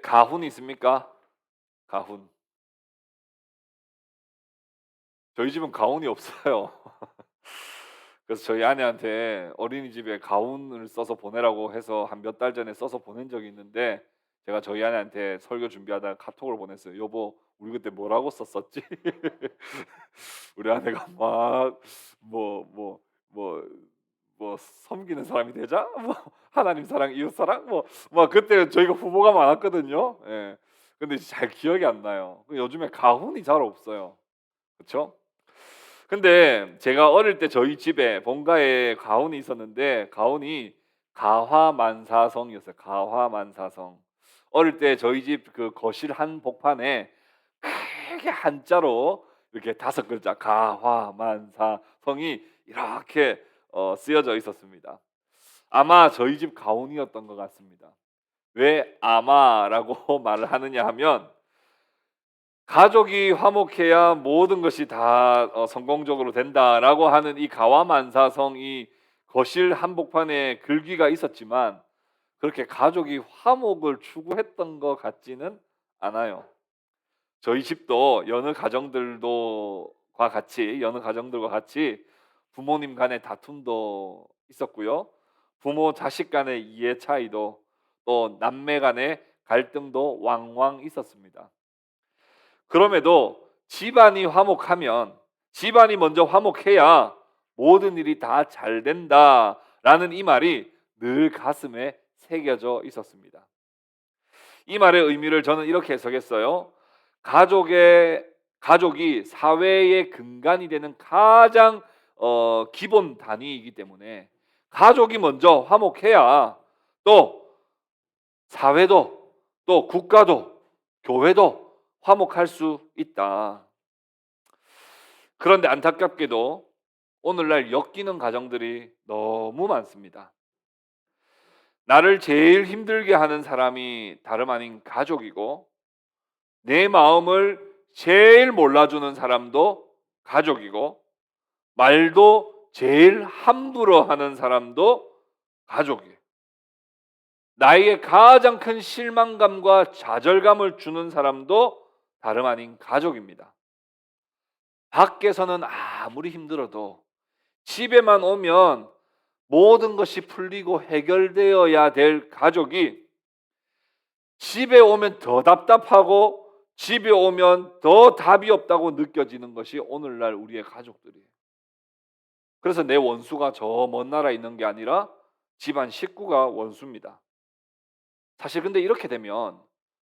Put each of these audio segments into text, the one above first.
가훈 있습니까? 가훈. 저희 집은 가훈이 없어요. 그래서 저희 아내한테 어린이집에 가훈을 써서 보내라고 해서 한 몇 달 전에 써서 보낸 적이 있는데, 제가 저희 아내한테 설교 준비하다가 카톡을 보냈어요. 여보, 우리 그때 뭐라고 썼었지? 우리 아내가 막 뭐 뭐 뭐 뭐 섬기는 사람이 되자, 뭐 하나님 사랑, 이웃 사랑, 뭐 그때 저희가 후보가 많았거든요. 예. 근데 잘 기억이 안 나요. 요즘에 가훈이 잘 없어요. 그렇죠? 근데 제가 어릴 때 저희 집에 본가에 가훈이 있었는데, 가훈이 가화만사성이었어요. 가화만사성. 어릴 때 저희 집 그 거실 한복판에 크게 한자로 이렇게 5글자 가화만사성이 이렇게 쓰여져 있었습니다. 아마 저희 집 가훈이었던 것 같습니다. 왜 아마라고 말을 하느냐 하면, 가족이 화목해야 모든 것이 다 성공적으로 된다라고 하는 이 가와만사성이 거실 한복판에 글귀가 있었지만, 그렇게 가족이 화목을 추구했던 것 같지는 않아요. 저희 집도 여느 가정들과 같이 부모님 간의 다툼도 있었고요. 부모 자식 간의 이해 차이도, 또 남매 간의 갈등도 왕왕 있었습니다. 그럼에도 집안이 먼저 화목해야 모든 일이 다 잘 된다라는 이 말이 늘 가슴에 새겨져 있었습니다. 이 말의 의미를 저는 이렇게 해석했어요. 가족이 사회의 근간이 되는 가장 기본 단위이기 때문에, 가족이 먼저 화목해야 또 사회도, 또 국가도, 교회도 화목할 수 있다. 그런데 안타깝게도 오늘날 엮이는 가정들이 너무 많습니다. 나를 제일 힘들게 하는 사람이 다름 아닌 가족이고, 내 마음을 제일 몰라주는 사람도 가족이고, 말도 제일 함부로 하는 사람도 가족이에요. 나에게 가장 큰 실망감과 좌절감을 주는 사람도 다름 아닌 가족입니다. 밖에서는 아무리 힘들어도 집에만 오면 모든 것이 풀리고 해결되어야 될 가족이, 집에 오면 더 답답하고 집에 오면 더 답이 없다고 느껴지는 것이 오늘날 우리의 가족들이에요. 그래서 내 원수가 저 먼 나라에 있는 게 아니라 집안 식구가 원수입니다. 사실 근데 이렇게 되면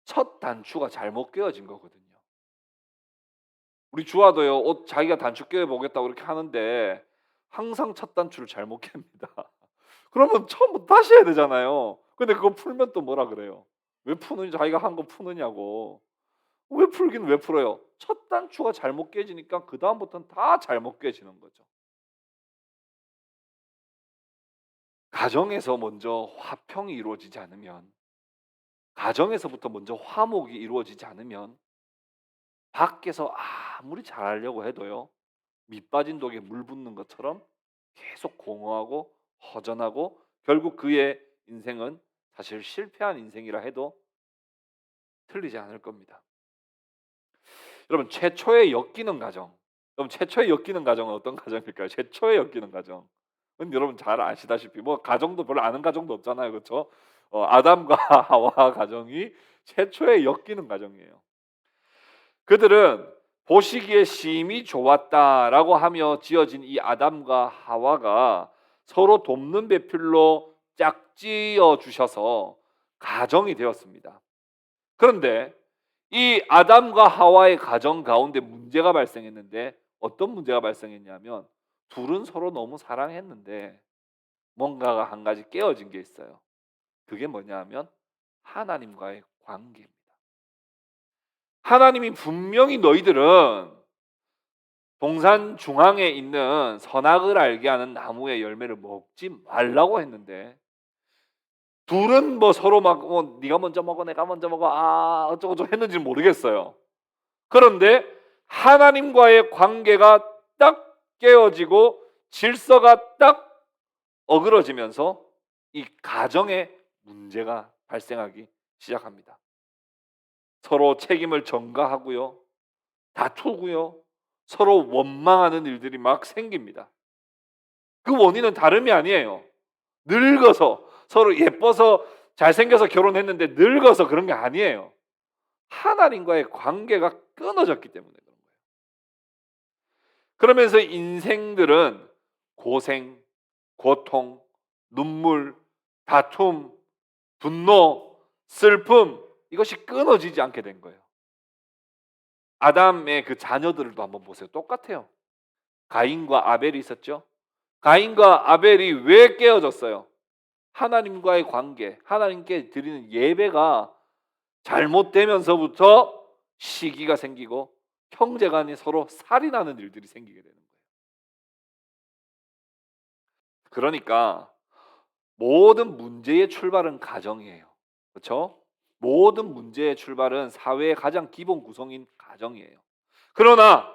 첫 단추가 잘못 끼워진 거거든요. 우리 주아도요, 옷 자기가 단추 끼워 보겠다고 그렇게 하는데 항상 첫 단추를 잘못 깹니다. 그러면 처음부터 다시 해야 되잖아요. 근데 그거 풀면 또 뭐라 그래요? 왜 푸느냐, 자기가 한 거 푸느냐고. 왜 풀긴 왜 풀어요? 첫 단추가 잘못 깨지니까 그다음부터는 다 잘못 깨지는 거죠. 가정에서 먼저 화평이 이루어지지 않으면, 가정에서부터 먼저 화목이 이루어지지 않으면, 밖에서 아무리 잘하려고 해도요, 밑 빠진 독에 물 붓는 것처럼 계속 공허하고 허전하고, 결국 그의 인생은 사실 실패한 인생이라 해도 틀리지 않을 겁니다. 여러분, 최초의 엮이는 가정은 어떤 가정일까요? 최초의 엮이는 가정. 여러분 잘 아시다시피 뭐 가정도 별로 아는 가정도 없잖아요. 그렇죠? 아담과 하와 가정이 최초의 엮이는 가정이에요. 그들은 보시기에 심히 좋았다라고 하며 지어진 이 아담과 하와가 서로 돕는 배필로 짝지어 주셔서 가정이 되었습니다. 그런데 이 아담과 하와의 가정 가운데 문제가 발생했는데, 어떤 문제가 발생했냐면, 둘은 서로 너무 사랑했는데 뭔가가 한 가지 깨어진 게 있어요. 그게 뭐냐 하면 하나님과의 관계입니다. 하나님이 분명히 너희들은 동산 중앙에 있는 선악을 알게 하는 나무의 열매를 먹지 말라고 했는데, 둘은 뭐 서로 막 네가 먼저 먹어 내가 먼저 먹어 어쩌고저쩌고 했는지는 모르겠어요. 그런데 하나님과의 관계가 딱 깨어지고 질서가 딱 어그러지면서 이 가정에 문제가 발생하기 시작합니다. 서로 책임을 전가하고요. 다투고요. 서로 원망하는 일들이 막 생깁니다. 그 원인은 다름이 아니에요. 늙어서 서로 예뻐서 잘생겨서 결혼했는데 늙어서 그런 게 아니에요. 하나님과의 관계가 끊어졌기 때문에 그런 거예요. 그러면서 인생들은 고생, 고통, 눈물, 다툼, 분노, 슬픔 이것이 끊어지지 않게 된 거예요. 아담의 그 자녀들도 한번 보세요. 똑같아요. 가인과 아벨이 있었죠. 가인과 아벨이 왜 깨어졌어요? 하나님과의 관계, 하나님께 드리는 예배가 잘못되면서부터 시기가 생기고 형제간에 서로 살인하는 일들이 생기게 되는 거예요. 그러니까 모든 문제의 출발은 가정이에요. 그렇죠? 모든 문제의 출발은 사회의 가장 기본 구성인 가정이에요. 그러나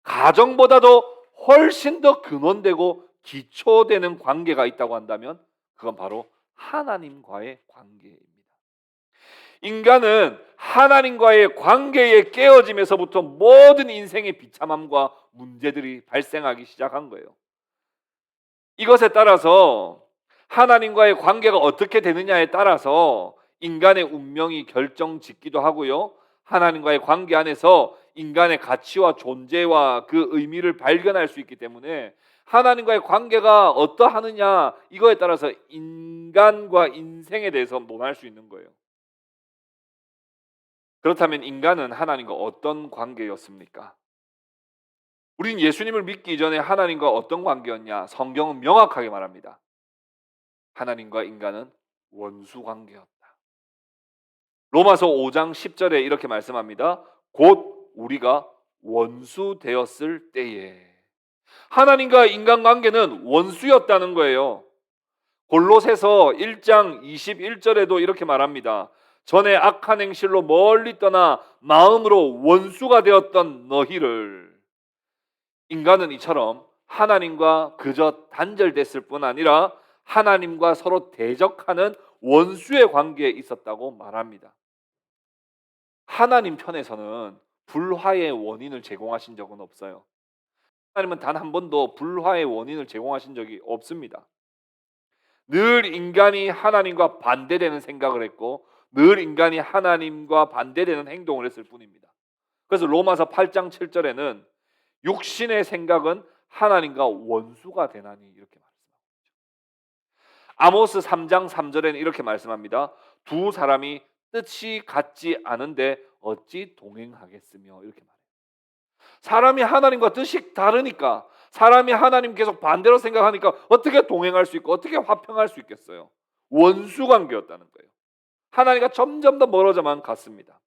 가정보다도 훨씬 더 근원되고 기초되는 관계가 있다고 한다면 그건 바로 하나님과의 관계입니다. 인간은 하나님과의 관계에 깨어짐에서부터 모든 인생의 비참함과 문제들이 발생하기 시작한 거예요. 이것에 따라서 하나님과의 관계가 어떻게 되느냐에 따라서 인간의 운명이 결정짓기도 하고요. 하나님과의 관계 안에서 인간의 가치와 존재와 그 의미를 발견할 수 있기 때문에 하나님과의 관계가 어떠하느냐 이거에 따라서 인간과 인생에 대해서 논할 수 있는 거예요. 그렇다면 인간은 하나님과 어떤 관계였습니까? 우린 예수님을 믿기 이전에 하나님과 어떤 관계였냐? 성경은 명확하게 말합니다. 하나님과 인간은 원수 관계였다. 로마서 5장 10절에 이렇게 말씀합니다. 곧 우리가 원수 되었을 때에. 하나님과 인간 관계는 원수였다는 거예요. 골로새서 1장 21절에도 이렇게 말합니다. 전에 악한 행실로 멀리 떠나 마음으로 원수가 되었던 너희를. 인간은 이처럼 하나님과 그저 단절됐을 뿐 아니라 하나님과 서로 대적하는 원수의 관계에 있었다고 말합니다. 하나님 편에서는 불화의 원인을 제공하신 적은 없어요. 하나님은 단 한 번도 불화의 원인을 제공하신 적이 없습니다. 늘 인간이 하나님과 반대되는 생각을 했고 늘 인간이 하나님과 반대되는 행동을 했을 뿐입니다. 그래서 로마서 8장 7절에는 육신의 생각은 하나님과 원수가 되나니 이렇게 말씀합니다. 아모스 3장 3절에는 이렇게 말씀합니다. 두 사람이 뜻이 같지 않은데 어찌 동행하겠으며 이렇게 말해요. 사람이 하나님과 뜻이 다르니까 사람이 하나님 계속 반대로 생각하니까 어떻게 동행할 수 있고 어떻게 화평할 수 있겠어요? 원수 관계였다는 거예요. 하나님과 점점 더 멀어져만 갔습니다.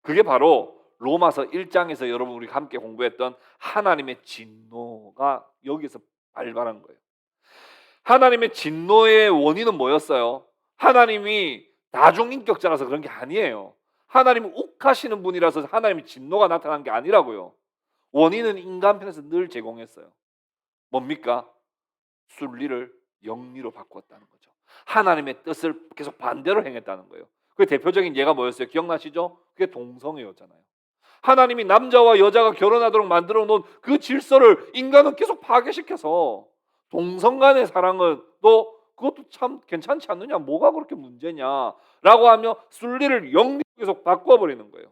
그게 바로 로마서 1장에서 여러분 우리 함께 공부했던 하나님의 진노가 여기서 발발한 거예요. 하나님의 진노의 원인은 뭐였어요? 하나님이 다중인격자라서 그런 게 아니에요. 하나님은 욱하시는 분이라서 하나님의 진노가 나타난 게 아니라고요. 원인은 인간 편에서 늘 제공했어요. 뭡니까? 순리를 영리로 바꾸었다는 거죠. 하나님의 뜻을 계속 반대로 행했다는 거예요. 그 대표적인 예가 뭐였어요? 기억나시죠? 그게 동성애였잖아요. 하나님이 남자와 여자가 결혼하도록 만들어 놓은 그 질서를 인간은 계속 파괴시켜서 동성 간의 사랑은 또 그것도 참 괜찮지 않느냐? 뭐가 그렇게 문제냐라고 하며 순리를 영리로 계속 바꿔버리는 거예요.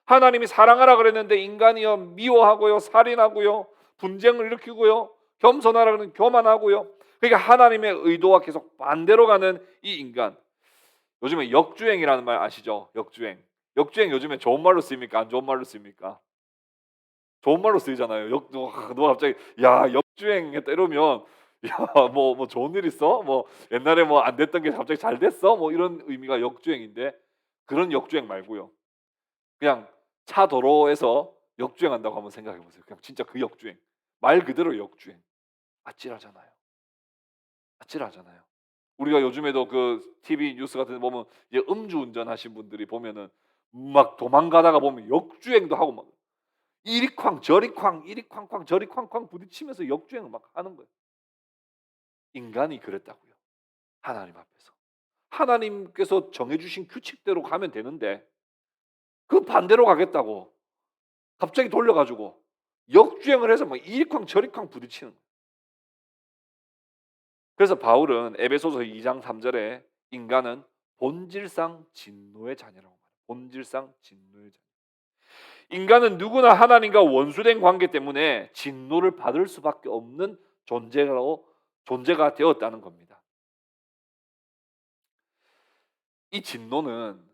하나님이 사랑하라 그랬는데 인간이요 미워하고요 살인하고요 분쟁을 일으키고요 겸손하라 그러는 교만하고요. 그러니까 하나님의 의도와 계속 반대로 가는 이 인간. 요즘에 역주행이라는 말 아시죠? 역주행. 역주행 요즘에 좋은 말로 쓰입니까? 안 좋은 말로 쓰입니까? 좋은 말로 쓰이잖아요. 너 갑자기 야 역주행했다 이러면 야뭐 좋은 일 있어? 뭐 옛날에 뭐 안 됐던 게 갑자기 잘 됐어? 뭐 이런 의미가 역주행인데 그런 역주행 말고요. 그냥 차 도로에서 역주행한다고 한번 생각해 보세요. 그냥 진짜 그 역주행. 말 그대로 역주행. 아찔하잖아요. 아찔하잖아요. 우리가 요즘에도 그 TV 뉴스 같은 데 보면 이제 음주운전 하신 분들이 보면은 막 도망가다가 보면 역주행도 하고 막 이리 쾅 저리 쾅 이리 쾅쾅 저리 쾅쾅 부딪히면서 역주행을 막 하는 거예요. 인간이 그랬다고요. 하나님 앞에서. 하나님께서 정해 주신 규칙대로 가면 되는데 그 반대로 가겠다고 갑자기 돌려 가지고 역주행을 해서 막 이리쾅 저리쾅 부딪히는 거예요. 그래서 바울은 에베소서 2장 3 절에 인간은 본질상 진노의 자녀라고 말해요. 본질상 진노의 자녀. 인간은 누구나 하나님과 원수된 관계 때문에 진노를 받을 수밖에 없는 존재가 되었다는 겁니다. 이 진노는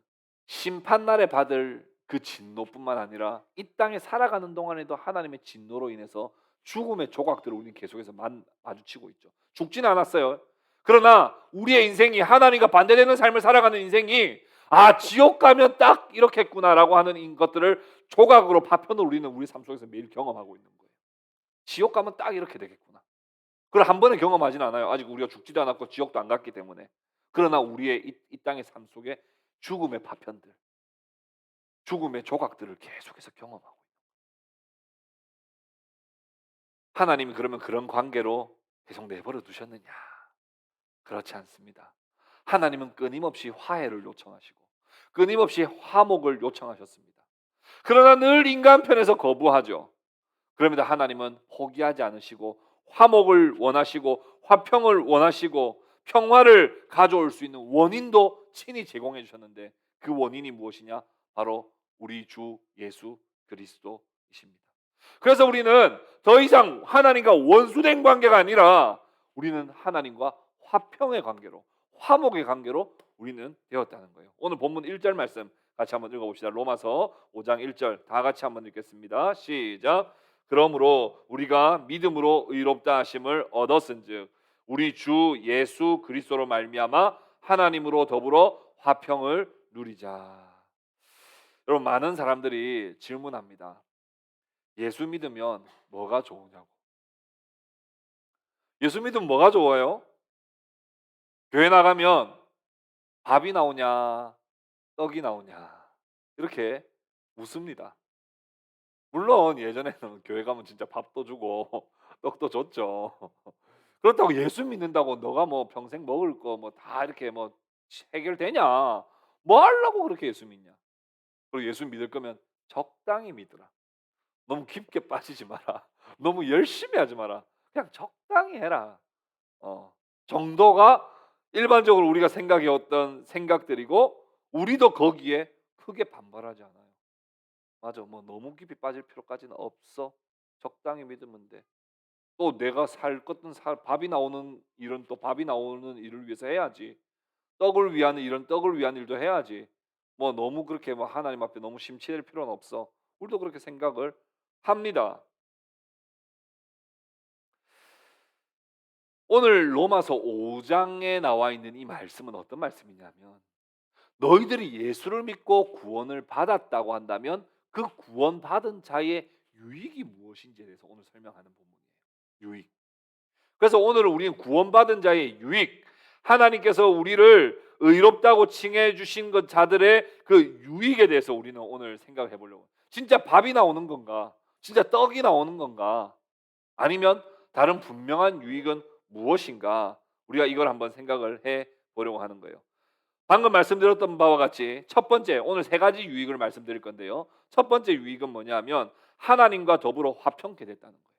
심판날에 받을 그 진노뿐만 아니라 이 땅에 살아가는 동안에도 하나님의 진노로 인해서 죽음의 조각들을 우리는 계속해서 마주치고 있죠. 죽지는 않았어요. 그러나 우리의 인생이 하나님과 반대되는 삶을 살아가는 인생이 지옥 가면 딱 이렇겠구나라고 하는 것들을 조각으로 파편으로 우리는 우리 삶 속에서 매일 경험하고 있는 거예요. 지옥 가면 딱 이렇게 되겠구나. 그걸 한 번에 경험하지는 않아요. 아직 우리가 죽지도 않았고 지옥도 안 갔기 때문에. 그러나 우리의 이 땅의 삶 속에 죽음의 파편들, 죽음의 조각들을 계속해서 경험하고 있는 거예요. 하나님이 그러면 그런 관계로 계속 내버려 두셨느냐? 그렇지 않습니다. 하나님은 끊임없이 화해를 요청하시고 끊임없이 화목을 요청하셨습니다. 그러나 늘 인간 편에서 거부하죠. 그럼에도 하나님은 포기하지 않으시고 화목을 원하시고 화평을 원하시고 평화를 가져올 수 있는 원인도 친히 제공해 주셨는데 그 원인이 무엇이냐? 바로 우리 주 예수 그리스도이십니다. 그래서 우리는 더 이상 하나님과 원수된 관계가 아니라 우리는 하나님과 화평의 관계로, 화목의 관계로 우리는 되었다는 거예요. 오늘 본문 1절 말씀 같이 한번 읽어봅시다. 로마서 5장 1절 다 같이 한번 읽겠습니다. 시작. 그러므로 우리가 믿음으로 의롭다 하심을 얻었은즉 우리 주 예수 그리스도로 말미암아 하나님으로 더불어 화평을 누리자. 여러분, 많은 사람들이 질문합니다. 예수 믿으면 뭐가 좋으냐고. 예수 믿으면 뭐가 좋아요? 교회 나가면 밥이 나오냐, 떡이 나오냐, 이렇게 묻습니다. 물론 예전에는 교회 가면 진짜 밥도 주고 떡도 줬죠. 그렇다고 예수 믿는다고 너가 뭐 평생 먹을 거 뭐 다 이렇게 뭐 해결되냐? 뭐 하려고 그렇게 예수 믿냐? 그리고 예수 믿을 거면 적당히 믿으라. 너무 깊게 빠지지 마라. 너무 열심히 하지 마라. 그냥 적당히 해라. 정도가 일반적으로 우리가 생각해왔던 생각들이고 우리도 거기에 크게 반발하지 않아요. 맞아, 뭐 너무 깊이 빠질 필요까지는 없어. 적당히 믿으면 돼. 또 내가 살 것든 밥이 나오는 일은 또 밥이 나오는 일을 위해서 해야지. 떡을 위한 일은 떡을 위한 일도 해야지. 뭐 너무 그렇게 뭐 하나님 앞에 너무 심취할 필요는 없어. 우리도 그렇게 생각을 합니다. 오늘 로마서 5장에 나와 있는 이 말씀은 어떤 말씀이냐면 너희들이 예수를 믿고 구원을 받았다고 한다면 그 구원받은 자의 유익이 무엇인지에 대해서 오늘 설명하는 부분이에요. 유익. 그래서 오늘은 우리는 구원받은 자의 유익, 하나님께서 우리를 의롭다고 칭해 주신 것 자들의 그 유익에 대해서 우리는 오늘 생각해 보려고. 진짜 밥이 나오는 건가? 진짜 떡이 나오는 건가? 아니면 다른 분명한 유익은 무엇인가? 우리가 이걸 한번 생각을 해 보려고 하는 거예요. 방금 말씀드렸던 바와 같이 첫 번째, 오늘 세 가지 유익을 말씀드릴 건데요. 첫 번째 유익은 뭐냐면 하나님과 더불어 화평케 됐다는 거예요.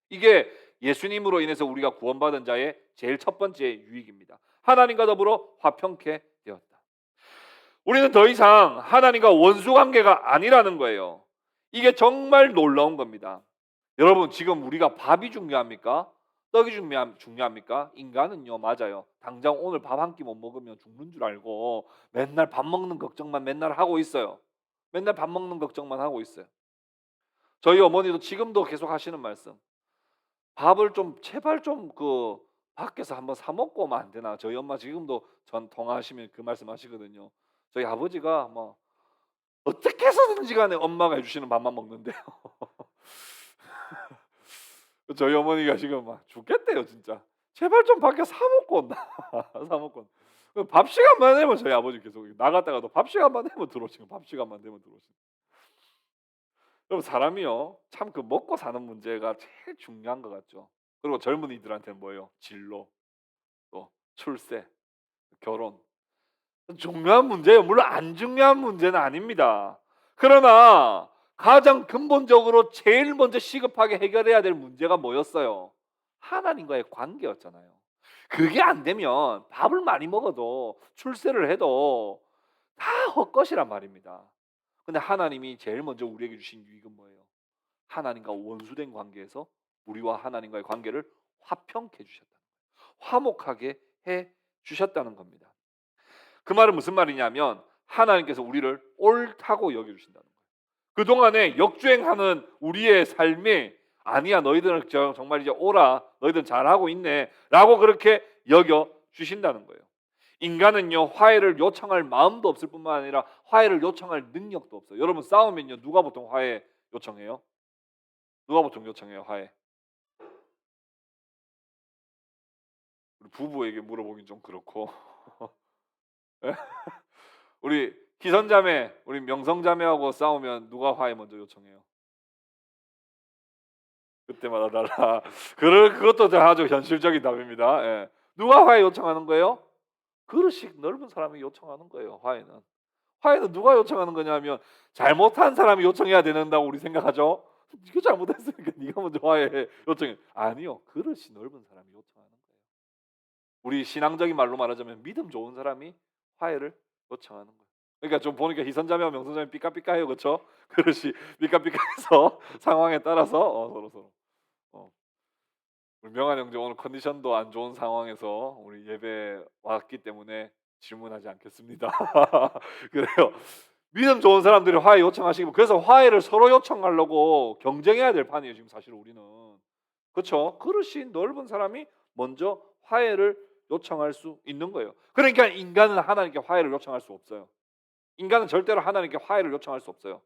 이게 예수님으로 인해서 우리가 구원받은 자의 제일 첫 번째 유익입니다. 하나님과 더불어 화평케 되었다. 우리는 더 이상 하나님과 원수 관계가 아니라는 거예요. 이게 정말 놀라운 겁니다. 여러분, 지금 우리가 밥이 중요합니까? 떡이 중요합니까? 인간은요, 맞아요. 당장 오늘 밥 한 끼 못 먹으면 죽는 줄 알고 맨날 밥 먹는 걱정만 맨날 하고 있어요. 맨날 밥 먹는 걱정만 하고 있어요. 저희 어머니도 지금도 계속 하시는 말씀. 밥을 좀 제발 좀 그 밖에서 한번 사 먹고 오면 안 되나? 저희 엄마 지금도 전 통화하시면 그 말씀하시거든요. 저희 아버지가 뭐 어떻게 해서든지 간에 엄마가 해주시는 밥만 먹는데요. 저희 어머니가 지금 막 죽겠대요, 진짜. 제발 좀 밖에 사 먹고 온다. 사 먹고 온다. 밥 시간만 되면 저희 아버지 계속 나갔다가도 밥 시간만 되면 들어오시고 밥 시간만 되면 들어오시고. 여러분, 사람이요 참 그 먹고 사는 문제가 제일 중요한 것 같죠. 그리고 젊은이들한테는 뭐예요? 진로, 또 출세, 결혼. 중요한 문제예요. 물론 안 중요한 문제는 아닙니다. 그러나 가장 근본적으로 제일 먼저 시급하게 해결해야 될 문제가 뭐였어요? 하나님과의 관계였잖아요. 그게 안 되면 밥을 많이 먹어도 출세를 해도 다 헛것이란 말입니다. 근데 하나님이 제일 먼저 우리에게 주신 유익은 뭐예요? 하나님과 원수된 관계에서 우리와 하나님과의 관계를 화평케 주셨다. 화목하게 해 주셨다는 겁니다. 그 말은 무슨 말이냐면 하나님께서 우리를 옳다고 여겨 주신다는 거예요. 그동안에 역주행하는 우리의 삶이 아니야 너희들은 정말 이제 오라 너희들은 잘하고 있네 라고 그렇게 여겨 주신다는 거예요. 인간은요 화해를 요청할 마음도 없을 뿐만 아니라 화해를 요청할 능력도 없어요. 여러분 싸우면요 누가 보통 화해 요청해요? 누가 보통 요청해요 화해? 우리 부부에게 물어보긴 좀 그렇고 예? 우리 기선자매 우리 명성자매하고 싸우면 누가 화해 먼저 요청해요? 그때마다 달라. 그것도 아주 현실적인 답입니다. 예. 누가 화해 요청하는 거예요? 그릇이 넓은 사람이 요청하는 거예요. 화해는. 화해는 누가 요청하는 거냐면 잘못한 사람이 요청해야 된다고 우리 생각하죠. 네가 잘못했으니까 네가 먼저 화해해 요청해. 아니요. 그릇이 넓은 사람이 요청하는 거예요. 우리 신앙적인 말로 말하자면 믿음 좋은 사람이 화해를 요청하는 거예요. 그러니까 좀 보니까 희선자매와 명선자매 삐까삐까해요, 그렇죠? 그릇이 삐까삐까해서 상황에 따라서 서로 어, 우리 명한 형제 오늘 컨디션도 안 좋은 상황에서 우리 예배 왔기 때문에 질문하지 않겠습니다. 그래요. 믿음 좋은 사람들이 화해 요청하시고 그래서 화해를 서로 요청하려고 경쟁해야 될 판이에요. 지금 사실 우리는 그렇죠. 그릇이 넓은 사람이 먼저 화해를 요청할 수 있는 거예요. 그러니까 인간은 하나님께 화해를 요청할 수 없어요. 인간은 절대로 하나님께 화해를 요청할 수 없어요.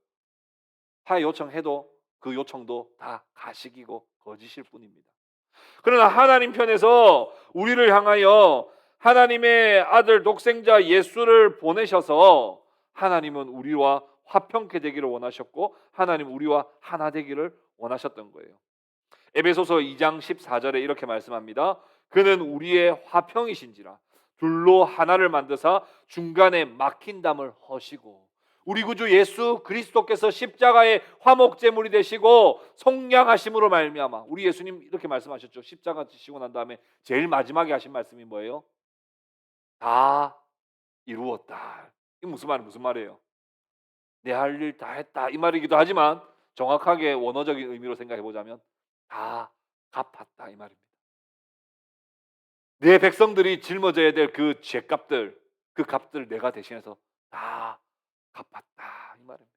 화해 요청해도 그 요청도 다 가식이고 거짓일 뿐입니다. 그러나 하나님 편에서 우리를 향하여 하나님의 아들 독생자 예수를 보내셔서 하나님은 우리와 화평케 되기를 원하셨고 하나님 우리와 하나 되기를 원하셨던 거예요. 에베소서 2장 14절에 이렇게 말씀합니다. 그는 우리의 화평이신지라 둘로 하나를 만드사 중간에 막힌 담을 허시고 우리 구주 예수 그리스도께서 십자가의 화목제물이 되시고 속량하심으로 말미암아 우리 예수님 이렇게 말씀하셨죠. 십자가 지시고 난 다음에 제일 마지막에 하신 말씀이 뭐예요? 다 이루었다. 이 무슨 말이에요? 내 할 일 다 했다 이 말이기도 하지만 정확하게 원어적인 의미로 생각해 보자면 다 갚았다 이 말입니다. 내 백성들이 짊어져야 될 그 죄값들 그 값들 내가 대신해서 다 갚았다 이 말입니다.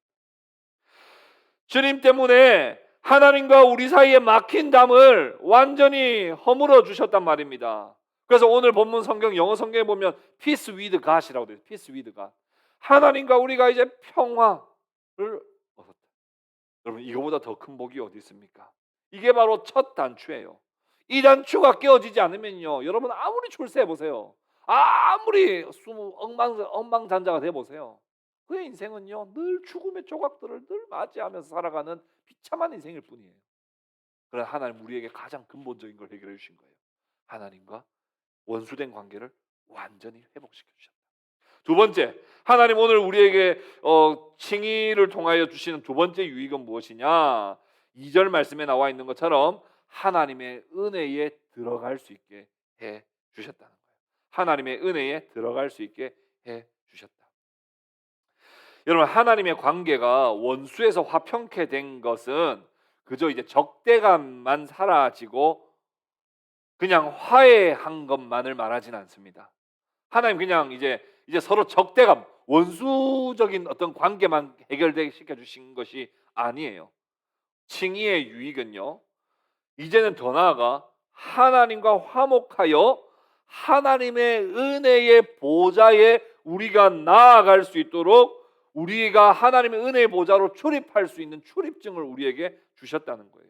주님 때문에 하나님과 우리 사이에 막힌 담을 완전히 허물어 주셨단 말입니다. 그래서 오늘 본문 성경 영어 성경에 보면 peace with God이라고 돼요. peace with God. 하나님과 우리가 이제 평화를 얻었다. 여러분 이거보다 더 큰 복이 어디 있습니까? 이게 바로 첫 단추예요. 이 단추가 깨어지지 않으면요. 여러분 아무리 출세해 보세요. 아무리 엉망잔자가 돼 보세요. 그의 인생은요. 늘 죽음의 조각들을 늘 맞이하면서 살아가는 비참한 인생일 뿐이에요. 그러나 하나님 우리에게 가장 근본적인 걸 해결해 주신 거예요. 하나님과 원수된 관계를 완전히 회복시켜 주셨다. 두 번째, 하나님 오늘 우리에게 칭의를 통하여 주시는 두 번째 유익은 무엇이냐? 2절 말씀에 나와 있는 것처럼 하나님의 은혜에 들어갈 수 있게 해 주셨다는 거예요. 하나님의 은혜에 들어갈 수 있게 해 주셨다. 여러분 하나님의 관계가 원수에서 화평케 된 것은 그저 이제 적대감만 사라지고 그냥 화해한 것만을 말하지는 않습니다. 하나님 그냥 이제 서로 적대감, 원수적인 어떤 관계만 해결되게 시켜 주신 것이 아니에요. 칭의의 유익은요. 이제는 더 나아가 하나님과 화목하여 하나님의 은혜의 보좌에 우리가 나아갈 수 있도록 우리가 하나님의 은혜의 보좌로 출입할 수 있는 출입증을 우리에게 주셨다는 거예요.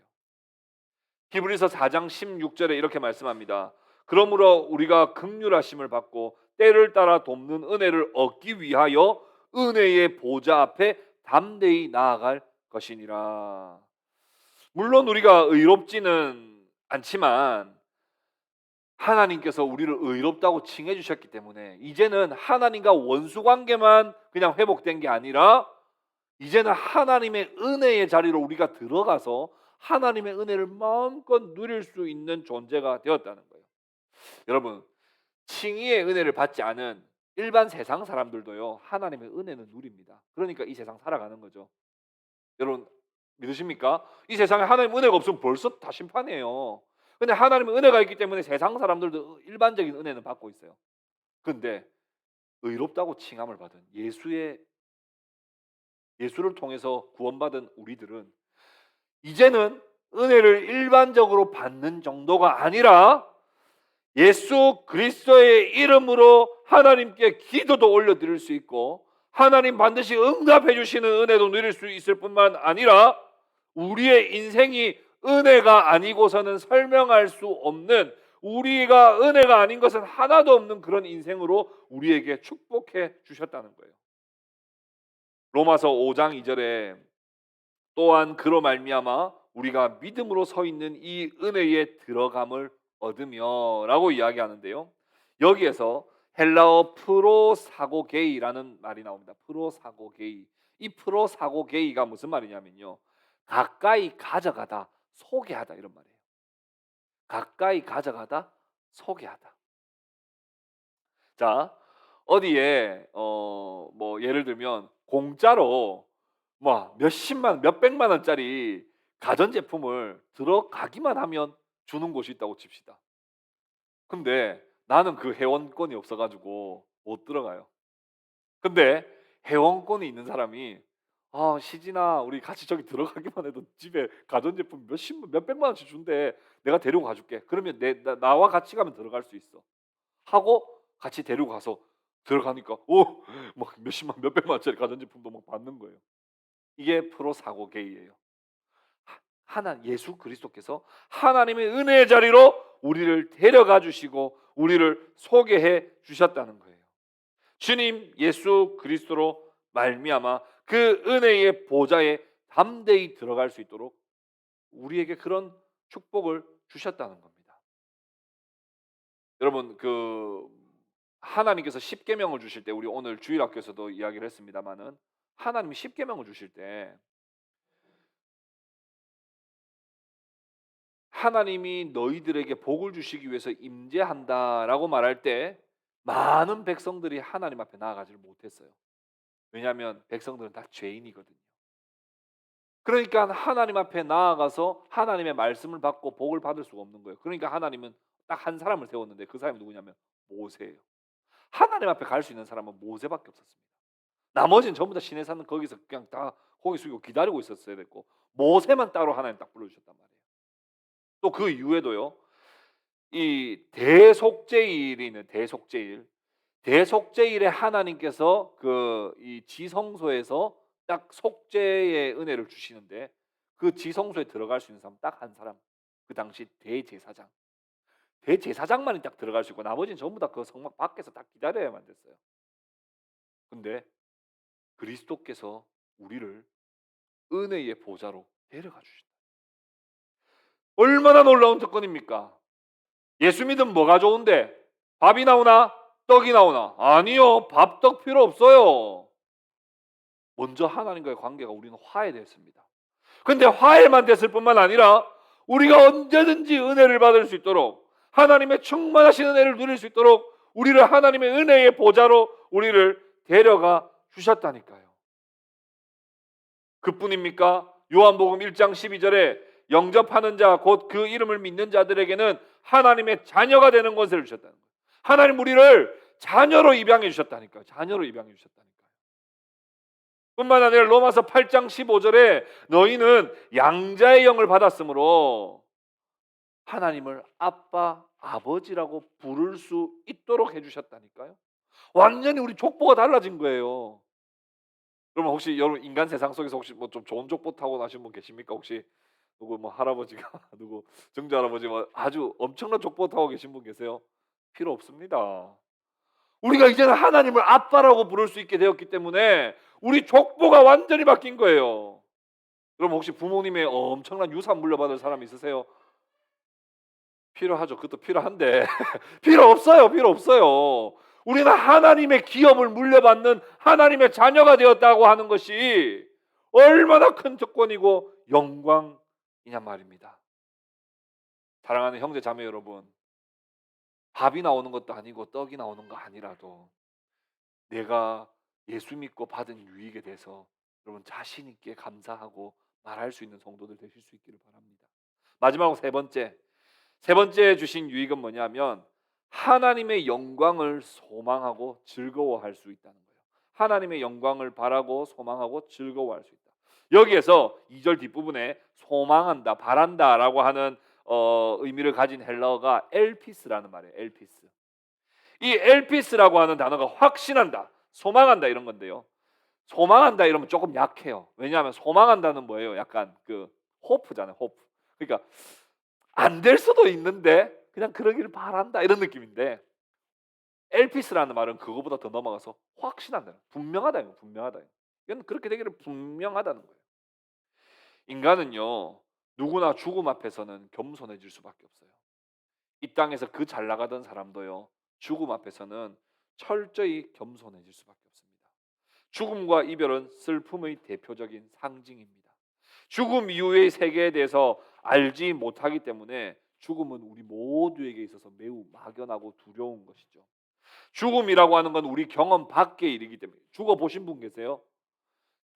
히브리서 4장 16절에 이렇게 말씀합니다. 그러므로 우리가 긍휼하심을 받고 때를 따라 돕는 은혜를 얻기 위하여 은혜의 보좌 앞에 담대히 나아갈 것이니라. 물론 우리가 의롭지는 않지만 하나님께서 우리를 의롭다고 칭해 주셨기 때문에 이제는 하나님과 원수 관계만 그냥 회복된 게 아니라 이제는 하나님의 은혜의 자리로 우리가 들어가서 하나님의 은혜를 마음껏 누릴 수 있는 존재가 되었다는 거예요. 여러분, 칭의의 은혜를 받지 않은 일반 세상 사람들도요, 하나님의 은혜는 누립니다. 그러니까 이 세상 살아가는 거죠. 여러분 믿으십니까? 이 세상에 하나님 은혜가 없으면 벌써 다 심판이에요. 근데 하나님의 은혜가 있기 때문에 세상 사람들도 일반적인 은혜는 받고 있어요. 근데 의롭다고 칭함을 받은 예수를 통해서 구원받은 우리들은 이제는 은혜를 일반적으로 받는 정도가 아니라 예수 그리스도의 이름으로 하나님께 기도도 올려드릴 수 있고 하나님 반드시 응답해 주시는 은혜도 누릴 수 있을 뿐만 아니라 우리의 인생이 은혜가 아니고서는 설명할 수 없는, 우리가 은혜가 아닌 것은 하나도 없는 그런 인생으로 우리에게 축복해 주셨다는 거예요. 로마서 5장 2절에 또한 그로 말미암아 우리가 믿음으로 서 있는 이 은혜에 들어감을 얻으며 라고 이야기하는데요, 여기에서 헬라어 프로사고게이라는 말이 나옵니다. 프로사고게이. 이 프로사고게이가 무슨 말이냐면요, 가까이 가져가다, 소개하다, 이런 말이에요. 가까이 가져가다, 소개하다. 자, 어디에 뭐 예를 들면 공짜로 뭐 몇십만 몇백만 원짜리 가전제품을 들어가기만 하면 주는 곳이 있다고 칩시다. 근데 나는 그 회원권이 없어가지고 못 들어가요. 근데 회원권이 있는 사람이 시진아 우리 같이 저기 들어가기만 해도 집에 가전제품 몇백만 원씩 준대. 내가 데리고 가줄게. 그러면 나와 같이 가면 들어갈 수 있어. 하고 같이 데리고 가서 들어가니까 막 몇십만 몇백만 원짜리 가전제품도 막 받는 거예요. 이게 프로사고계예요. 예수 그리스도께서 하나님의 은혜의 자리로 우리를 데려가 주시고 우리를 소개해 주셨다는 거예요. 주님 예수 그리스도로 말미암아 그 은혜의 보좌에 담대히 들어갈 수 있도록 우리에게 그런 축복을 주셨다는 겁니다. 여러분, 하나님께서 십계명을 주실 때, 우리 오늘 주일학교에서도 이야기를 했습니다마는, 하나님이 십계명을 주실 때 하나님이 너희들에게 복을 주시기 위해서 임재한다라고 말할 때 많은 백성들이 하나님 앞에 나아가지를 못했어요. 왜냐하면 백성들은 다 죄인이거든요. 그러니까 하나님 앞에 나아가서 하나님의 말씀을 받고 복을 받을 수가 없는 거예요. 그러니까 하나님은 딱 한 사람을 세웠는데 그 사람이 누구냐면 모세예요. 하나님 앞에 갈 수 있는 사람은 모세밖에 없었습니다. 나머지는 전부 다 시내산은 거기서 그냥 다 고개 숙이고 기다리고 있었어야 됐고 모세만 따로 하나님 딱 불러주셨단 말이에요. 또 그 이후에도요, 이 대속죄일이 있는 대속죄일에 하나님께서 이 지성소에서 딱 속죄의 은혜를 주시는데 그 지성소에 들어갈 수 있는 사람 딱 한 사람, 그 당시 대제사장만이 딱 들어갈 수 있고 나머지는 전부 다 그 성막 밖에서 딱 기다려야만 됐어요. 근데 그리스도께서 우리를 은혜의 보좌로 데려가 주신다. 얼마나 놀라운 특권입니까? 예수 믿으면 뭐가 좋은데? 밥이 나오나? 떡이 나오나? 아니요. 밥, 떡 필요 없어요. 먼저 하나님과의 관계가 우리는 화해됐습니다. 근데 화해만 됐을 뿐만 아니라 우리가 언제든지 은혜를 받을 수 있도록, 하나님의 충만하신 은혜를 누릴 수 있도록 우리를 하나님의 은혜의 보좌로 우리를 데려가 주셨다니까요. 그뿐입니까? 요한복음 1장 12절에 영접하는 자 곧 그 이름을 믿는 자들에게는 하나님의 자녀가 되는 것을 주셨다는 거예요. 하나님 우리를 자녀로 입양해 주셨다니까요. 자녀로 입양해 주셨다니까요. 뿐만 아니라 로마서 8장 15절에 너희는 양자의 영을 받았으므로 하나님을 아빠, 아버지라고 부를 수 있도록 해주셨다니까요. 완전히 우리 족보가 달라진 거예요. 그러면 혹시 여러분 인간 세상 속에서 혹시 뭐 좀 좋은 족보 타고 나신 분 계십니까? 혹시 누구 뭐 할아버지가 누구 증조 할아버지 뭐 아주 엄청난 족보 타고 계신 분 계세요? 필요 없습니다. 우리가 이제는 하나님을 아빠라고 부를 수 있게 되었기 때문에 우리 족보가 완전히 바뀐 거예요. 그럼 혹시 부모님의 엄청난 유산 물려받을 사람 있으세요? 필요하죠. 그것도 필요한데 필요 없어요. 우리는 하나님의 기업을 물려받는 하나님의 자녀가 되었다고 하는 것이 얼마나 큰 조건이고 영광이냐 말입니다. 사랑하는 형제 자매 여러분, 밥이 나오는 것도 아니고 떡이 나오는 거 아니라도 내가 예수 믿고 받은 유익에 대해서 여러분 자신 있게 감사하고 말할 수 있는 성도들 되실 수 있기를 바랍니다. 마지막으로 세 번째 주신 유익은 뭐냐면 하나님의 영광을 소망하고 즐거워할 수 있다는 거예요. 하나님의 영광을 바라고 소망하고 즐거워할 수 있다. 여기에서 2절 뒷부분에 소망한다, 바란다라고 하는 의미를 가진 헬라어가 엘피스라는 말이에요. 엘피스. 이 엘피스라고 하는 단어가 확신한다, 소망한다 이런 건데요. 소망한다 이러면 조금 약해요. 왜냐하면 소망한다는 뭐예요? 약간 그 호프잖아요. 호프. 그러니까 안 될 수도 있는데 그냥 그러기를 바란다 이런 느낌인데, 엘피스라는 말은 그거보다 더 넘어가서 확신한다, 분명하다, 분명하다. 이건 그렇게 되기를 분명하다는 거예요. 인간은요, 누구나 죽음 앞에서는 겸손해질 수밖에 없어요. 이 땅에서 그 잘 나가던 사람도요, 죽음 앞에서는 철저히 겸손해질 수밖에 없습니다. 죽음과 이별은 슬픔의 대표적인 상징입니다. 죽음 이후의 세계에 대해서 알지 못하기 때문에 죽음은 우리 모두에게 있어서 매우 막연하고 두려운 것이죠. 죽음이라고 하는 건 우리 경험 밖의 일이기 때문에, 죽어 보신 분 계세요?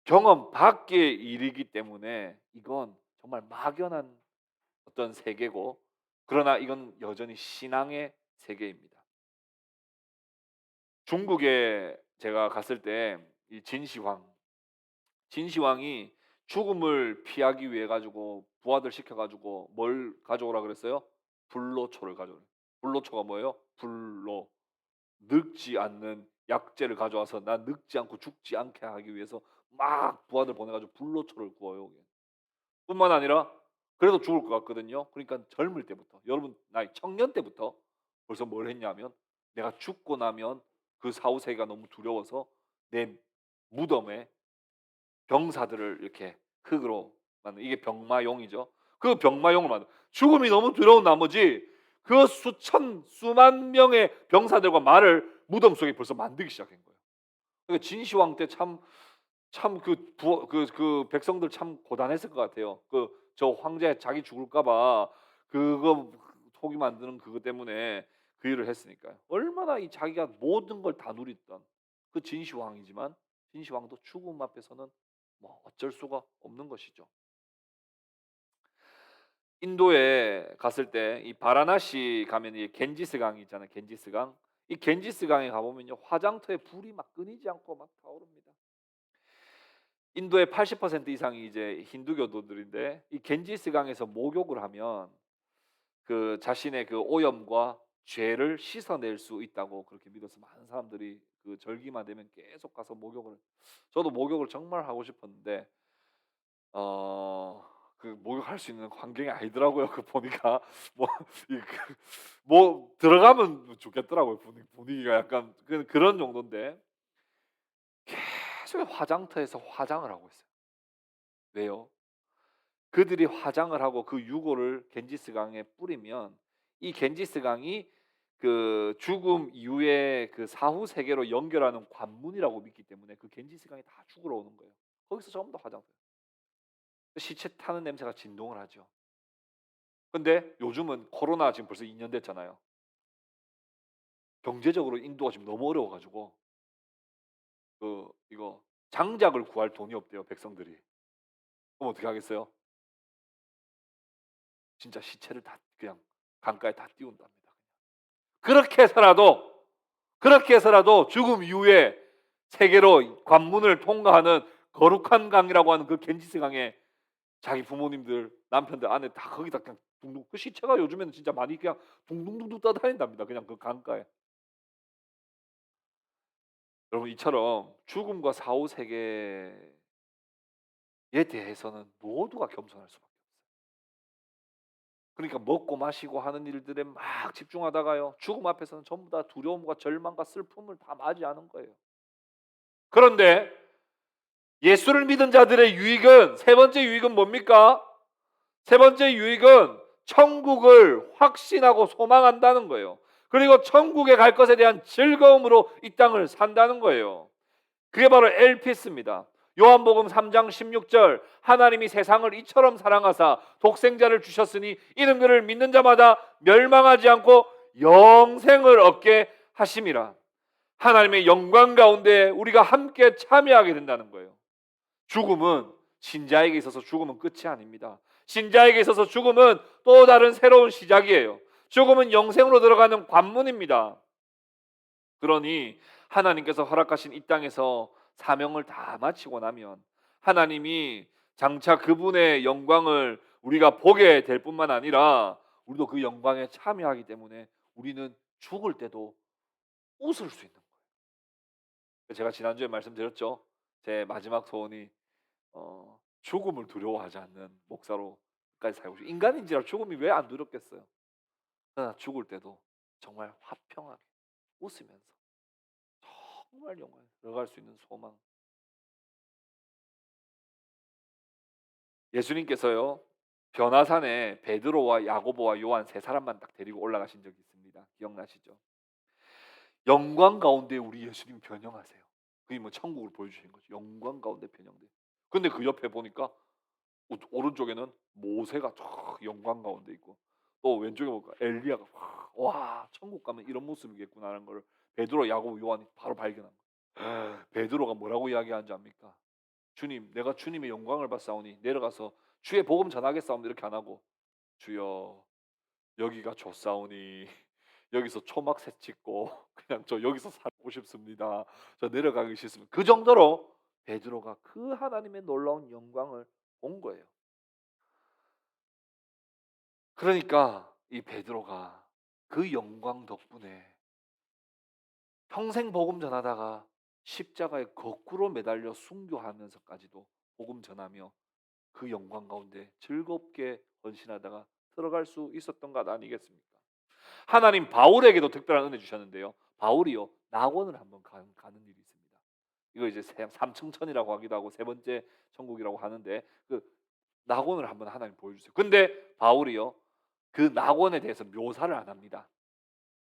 경험 밖의 일이기 때문에 이건 정말 막연한 어떤 세계고, 그러나 이건 여전히 신앙의 세계입니다. 중국에 제가 갔을 때 이 진시황이 죽음을 피하기 위해 가지고 부하들 시켜 가지고 뭘 가져오라 그랬어요? 불로초를 가져오라. 불로초가 뭐예요? 불로, 늙지 않는 약재를 가져와서 난 늙지 않고 죽지 않게 하기 위해서 막 부하들 보내 가지고 불로초를 구워요. 뿐만 아니라 그래도 죽을 것 같거든요. 그러니까 젊을 때부터, 여러분 나이 청년 때부터 벌써 뭘 했냐면, 내가 죽고 나면 그 사후세계가 너무 두려워서 내 무덤에 병사들을 이렇게 흙으로 만든, 이게 병마용이죠. 그 병마용을 만든, 죽음이 너무 두려운 나머지 그 수만 명의 병사들과 말을 무덤 속에 벌써 만들기 시작한 거예요. 그러니까 진시황 때 참 그 백성들 참 고단했을 것 같아요. 그 저 황제 자기 죽을까 봐 그거 토기 만드는 그것 때문에 그 일을 했으니까요. 얼마나 이 자기가 모든 걸 다 누렸던 그 진시황이지만, 진시황도 죽음 앞에서는 뭐 어쩔 수가 없는 것이죠. 인도에 갔을 때 이 바라나시 가면 이 겐지스 강이 있잖아요. 겐지스 강. 이 겐지스 강에 가 보면요, 화장터에 불이 막 끊이지 않고 막 타오릅니다. 인도의 80% 이상이 이제 힌두교도들인데, 이 겐지스 강에서 목욕을 하면 그 자신의 그 오염과 죄를 씻어낼 수 있다고 그렇게 믿어서 많은 사람들이 그 절기만 되면 계속 가서 목욕을, 저도 목욕을 정말 하고 싶었는데 그 목욕할 수 있는 환경이 아니더라고요. 그 보니까 뭐 들어가면 좋겠더라고요. 분위기가 약간 그런 정도인데 계속 화장터에서 화장을 하고 있어요. 왜요? 그들이 화장을 하고 그 유골을 겐지스 강에 뿌리면 이 겐지스 강이 그 죽음 이후에 그 사후 세계로 연결하는 관문이라고 믿기 때문에 그 겐지스 강이 다 죽으러 오는 거예요. 거기서 전부 다 화장터예요. 시체 타는 냄새가 진동을 하죠. 근데 요즘은 코로나 지금 벌써 2년 됐잖아요. 경제적으로 인도가 지금 너무 어려워 가지고 이거 장작을 구할 돈이 없대요, 백성들이. 그럼 어떻게 하겠어요? 진짜 시체를 다 그냥 강가에 다 띄운답니다. 그렇게 해서라도 죽음 이후에 세계로 관문을 통과하는 거룩한 강이라고 하는 그 겐지스 강에 자기 부모님들, 남편들, 아내 다 거기다 그냥 둥둥, 그 시체가 요즘에는 진짜 많이 그냥 둥둥둥둥 떠다닌답니다. 그냥 그 강가에. 여러분, 이처럼 죽음과 사후 세계에 대해서는 모두가 겸손할 수밖에 없어요. 그러니까 먹고 마시고 하는 일들에 막 집중하다가요, 죽음 앞에서는 전부 다 두려움과 절망과 슬픔을 다 맞이하는 거예요. 그런데 예수를 믿은 자들의 유익은, 세 번째 유익은 뭡니까? 세 번째 유익은 천국을 확신하고 소망한다는 거예요. 그리고 천국에 갈 것에 대한 즐거움으로 이 땅을 산다는 거예요. 그게 바로 엘피스입니다. 요한복음 3장 16절 하나님이 세상을 이처럼 사랑하사 독생자를 주셨으니 이는 그를 믿는 자마다 멸망하지 않고 영생을 얻게 하심이라. 하나님의 영광 가운데 우리가 함께 참여하게 된다는 거예요. 죽음은 신자에게 있어서 죽음은 끝이 아닙니다. 신자에게 있어서 죽음은 또 다른 새로운 시작이에요. 죽음은 영생으로 들어가는 관문입니다. 그러니 하나님께서 허락하신 이 땅에서 사명을 다 마치고 나면 하나님이 장차 그분의 영광을 우리가 보게 될 뿐만 아니라 우리도 그 영광에 참여하기 때문에 우리는 죽을 때도 웃을 수 있는 거예요. 제가 지난주에 말씀드렸죠. 제 마지막 소원이 죽음을 두려워하지 않는 목사로까지 살고 싶어요. 인간인지라 죽음이 왜 안 두렵겠어요. 그러나 죽을 때도 정말 화평하게 웃으면서 정말 영광에 들어갈 수 있는 소망. 예수님께서요 변화산에 베드로와 야고보와 요한 세 사람만 딱 데리고 올라가신 적이 있습니다. 기억나시죠? 영광 가운데 우리 예수님 변형하세요. 그게 뭐 천국을 보여주신 거죠. 영광 가운데 변형돼. 근데 그 옆에 보니까 오른쪽에는 모세가 쫙 영광 가운데 있고 또 왼쪽에 보니까 엘리야가 와 천국 가면 이런 모습이겠구나라는 걸 베드로, 야고보, 요한이 바로 발견한 거예요. 베드로가 뭐라고 이야기하는지 압니까? 주님, 내가 주님의 영광을 봤사오니 내려가서 주의 복음 전하겠사옵니다. 이렇게 안 하고 주여 여기가 좋사오니 여기서 초막새 찍고 그냥 저 여기서 살고 싶습니다. 저 내려가기 싫습니다. 그 정도로 베드로가 그 하나님의 놀라운 영광을 본 거예요. 그러니까 이 베드로가 그 영광 덕분에 평생 복음 전하다가 십자가에 거꾸로 매달려 순교하면서까지도 복음 전하며 그 영광 가운데 즐겁게 헌신하다가 들어갈 수 있었던 것 아니겠습니까? 하나님 바울에게도 특별한 은혜 주셨는데요. 바울이요 낙원을 한번 가는 일이 있습니다. 이거 이제 삼층천이라고 하기도 하고 세 번째 천국이라고 하는데 그 낙원을 한번 하나님 보여주세요. 근데 바울이요 그 낙원에 대해서 묘사를 안 합니다.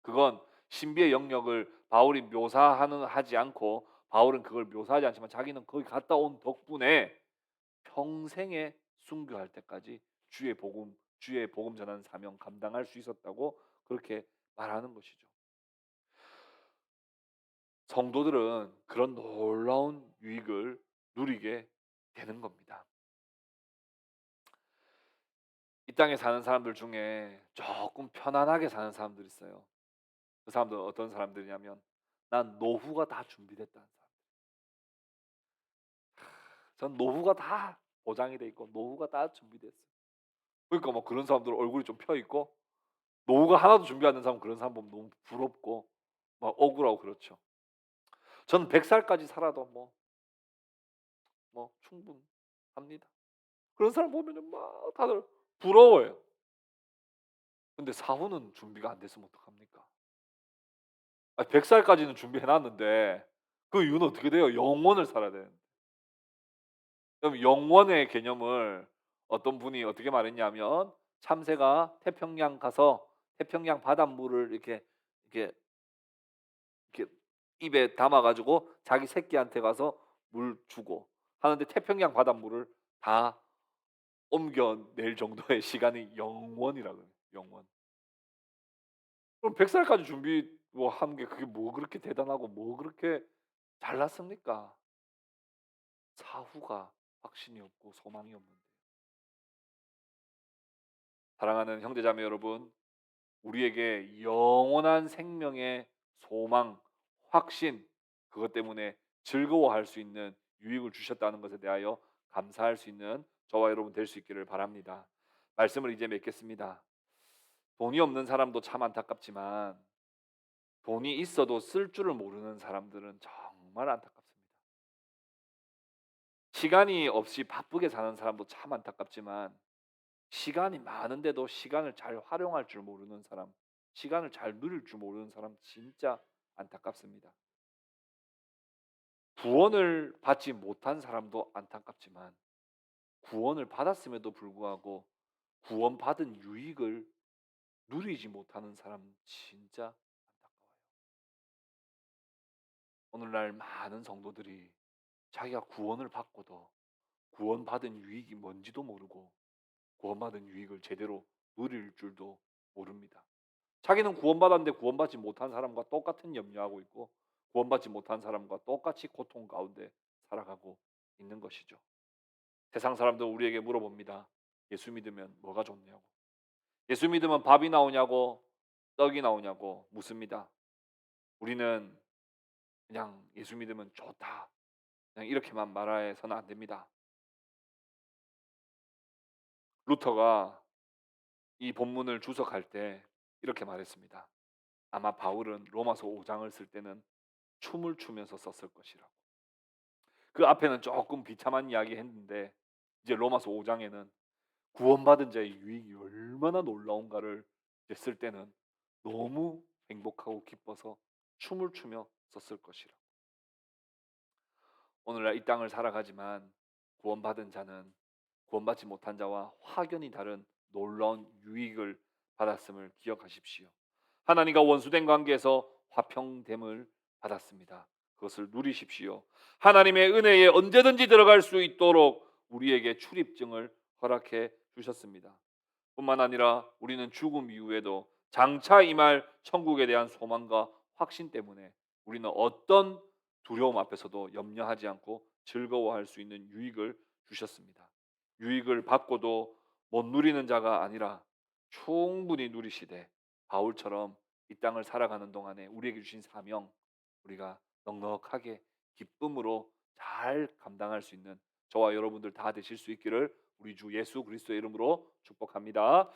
그건 신비의 영역을 바울이 하지 않고 바울은 그걸 묘사하지 않지만 자기는 거기 갔다 온 덕분에 평생에 순교할 때까지 주의 복음 전하는 사명 감당할 수 있었다고 그렇게 말하는 것이죠. 성도들은 그런 놀라운 유익을 누리게 되는 겁니다. 이 땅에 사는 사람들 중에 조금 편안하게 사는 사람들이 있어요. 그 사람들은 어떤 사람들이냐면 난 노후가 다 준비됐다는 사람. 전 노후가 다 보장이 돼 있고 노후가 다 준비됐어. 그러니까 뭐 그런 사람들 얼굴이 좀 펴 있고 노후가 하나도 준비 안 된 사람 그런 사람 보면 너무 부럽고 막 억울하고 그렇죠. 저는 100살까지 살아도 뭐 충분합니다. 그런 사람 보면은 막 다들 부러워요. 근데 사후는 준비가 안 됐으면 어떡합니까? 100살까지는 준비해 놨는데 그 이유는 어떻게 돼요? 영원을 살아야 되는데. 그럼 영원의 개념을 어떤 분이 어떻게 말했냐면 참새가 태평양 가서 태평양 바닷물을 이렇게 이렇게 입에 담아 가지고 자기 새끼한테 가서 물 주고 하는데 태평양 바닷물을 다 옮겨낼 정도의 시간이 영원이라 그래요. 영원. 그럼 100살까지 준비 뭐 한 게 그게 뭐 그렇게 대단하고 뭐 그렇게 잘났습니까? 사후가 확신이 없고 소망이 없는데. 사랑하는 형제자매 여러분, 우리에게 영원한 생명의 소망, 확신, 그것 때문에 즐거워할 수 있는 유익을 주셨다는 것에 대하여 감사할 수 있는 저와 여러분 될 수 있기를 바랍니다. 말씀을 이제 맺겠습니다. 돈이 없는 사람도 참 안타깝지만 돈이 있어도 쓸 줄을 모르는 사람들은 정말 안타깝습니다. 시간이 없이 바쁘게 사는 사람도 참 안타깝지만 시간이 많은데도 시간을 잘 활용할 줄 모르는 사람, 시간을 잘 누릴 줄 모르는 사람 진짜 안타깝습니다. 구원을 받지 못한 사람도 안타깝지만 구원을 받았음에도 불구하고 구원받은 유익을 누리지 못하는 사람 진짜 안타까워요. 오늘날 많은 성도들이 자기가 구원을 받고도 구원받은 유익이 뭔지도 모르고 구원받은 유익을 제대로 누릴 줄도 모릅니다. 자기는 구원받았는데 구원받지 못한 사람과 똑같은 염려하고 있고 구원받지 못한 사람과 똑같이 고통 가운데 살아가고 있는 것이죠. 세상 사람들 우리에게 물어봅니다. 예수 믿으면 뭐가 좋냐고. 예수 믿으면 밥이 나오냐고 떡이 나오냐고 묻습니다. 우리는 그냥 예수 믿으면 좋다. 그냥 이렇게만 말해서는 안 됩니다. 루터가 이 본문을 주석할 때 이렇게 말했습니다. 아마 바울은 로마서 5장을 쓸 때는 춤을 추면서 썼을 것이라고. 그 앞에는 조금 비참한 이야기 했는데 이제 로마서 5장에는 구원받은 자의 유익이 얼마나 놀라운가를 이제 쓸 때는 너무 행복하고 기뻐서 춤을 추며 썼을 것이라고. 오늘날 이 땅을 살아가지만 구원받은 자는 구원받지 못한 자와 확연히 다른 놀라운 유익을 받았음을 기억하십시오. 하나님과 원수된 관계에서 화평됨을 받았습니다. 그것을 누리십시오. 하나님의 은혜에 언제든지 들어갈 수 있도록 우리에게 출입증을 허락해 주셨습니다. 뿐만 아니라 우리는 죽음 이후에도 장차 임할 천국에 대한 소망과 확신 때문에 우리는 어떤 두려움 앞에서도 염려하지 않고 즐거워할 수 있는 유익을 주셨습니다. 유익을 받고도 못 누리는 자가 아니라 충분히 누리시되 바울처럼 이 땅을 살아가는 동안에 우리에게 주신 사명 우리가 넉넉하게 기쁨으로 잘 감당할 수 있는 저와 여러분들 다 되실 수 있기를 우리 주 예수 그리스도의 이름으로 축복합니다.